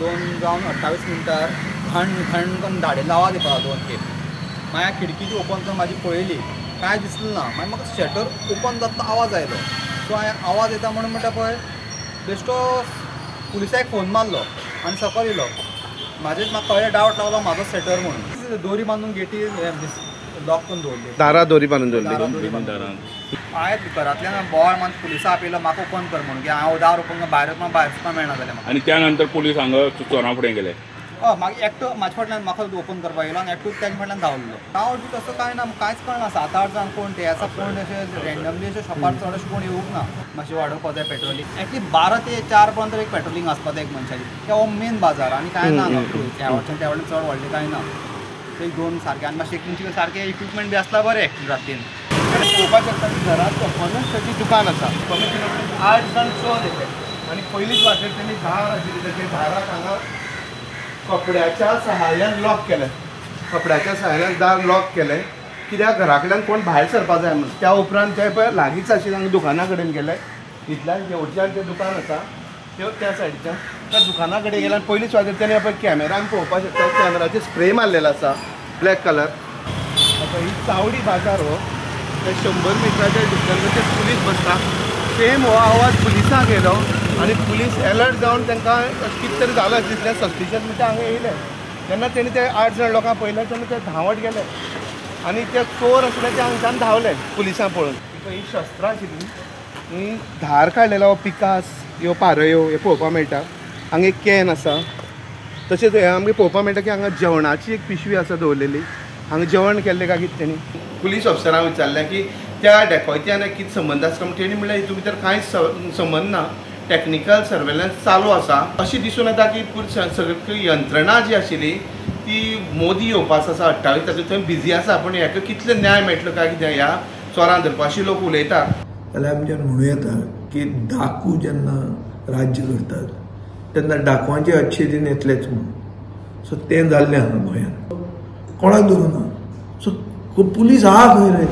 2 जावन 28 मिनटार खण खण करून धाडेलो आवाज येता 2 खेप। मागीर खिडकी ओपन करून म्हाजी पळयली, कांय दिसलें ना। मागीर म्हाका शटर ओपन जाता आवाज आयलो। सो हांवें आवाज येता म्हणून म्हणटा पळय बेश्टो पुलिसाक फोन मारलो आनी सकयल येयलो। म्हाका कळ्ळें डावट लागलो म्हाजो शटर म्हणून। दोरी बांदून गेटी लॉक करून दवरली, दारा दोरी बांदून दवरली। हांवें घरांतल्यान बोवाळ मान पुलिसां आपयलो म्हाका ओपन कर म्हणून, की हांव दार ओपन भायर वचपाक मेळना जालें म्हाका। आनी त्या नंतर पुलीस हांगा चोरां फुडें गेले। म्हाका एकटो म्हाजे फाटल्यान म्हाका ओपन करपाक येयलो आनी एकटो तेजे फाटल्यान धांवलो। डावट बी तसो कांय ना, कांयच कळना। 7-8 जाण कोण ते आसा, कोण अशें रँडमली अशें शॉपार चड अशें कोण येवंक ना। मातशें वाडोवपा जाय पेट्रोलिंग, एटलीस्ट 12 ते 4 पर्यंत एक पेट्रोलिंग आसपा जाय एक मनशाची। हो मेन बाजार आनी कांय ना ह्या वटेन त्या वटेन चड व्हडलें कांय ना। एक 2 सारके आनी मातशें तुमचे सारके इक्विपमेंट बी आसला बरें रातीन। पळोवपाक शकता की घरांत फर्निचरची दुकान आसा। 8 जाण चोर येते आनी पयलींच वाटेर तेणी दार आशिल्ली, ते दाराक हांगा कपड्याच्या सहाय्यान लॉक केलें। कपड्याच्या सहाय्यान दार लॉक केलें, कित्याक घरा कडल्यान कोण भायर सरपाक जाय म्हणून। त्या उपरांत ते पळय लागींच आशिल्ल्या दुकाना कडेन गेले। इतल्यान जेवटच्यान तें दुकान आसा त्या सायडीच्यान त्या दुकाना कडेन गेले आनी पयलींच वाटेर तेणी पळय कॅमेरान पळोवपाक शकता, कॅमेराचेर स्प्रे मारलेलो आसा ब्लॅक कलर। आतां ही चावडी बाजार हो, ते 100 मिटराच्या डिस्टन्साचेर पुलीस बसता। सेम हो आवाज पुलिसांक येयलो आनी पुलीस अलर्ट जावन तांकां कितें तरी जालो दिसलें, सस्पिशियस म्हणटा हांगा येयले। तेन्ना तेणी ते 8 जाण लोकांक पळयले तेन्ना ते धांवत गेले आनी ते चोर आसले ते हांगच्यान धांवले पुलिसां पळोवन। ही शस्त्रां आशिल्लीं, धार काडलेलो पिकास, ह्यो पारयो हे पळोवपाक मेळटा। हांगा एक कॅन आसा, तशेंच हे आमकां पळोवपाक मेळटा की हांगा जेवणाची एक पिशवी आसा दवरलेली। हांगा जेवण केल्लें काय कितें तेणी। पुलीस ऑफिसरांक विचारलें की त्या डेकोयत्यान कितें संबंद आसा काय, तेणी म्हणलें हितून भितर कांयच संबंद ना, टॅक्निकल सर्वेलन्स चालू आसा। अशें दिसून येता की सगळी यंत्रणा जी आशिल्ली ती मोदी येवपाचो आसा 28 तारखेक, थंय बिजी आसा। पूण हेका कितलें न्याय मेळटलो काय कितें ह्या चोरां धरपाची लोक उलयतात। जाल्यार आमच्यान म्हणूं येता की डाकू जेन्ना राज्य करतात तेन्ना डाकुवांचे अच्छे दिन येतलेच म्हणून। सो तें जाल्लें आहा गोंयांत, कोणाक धरुना। सो पुलीस आहा खंय रे?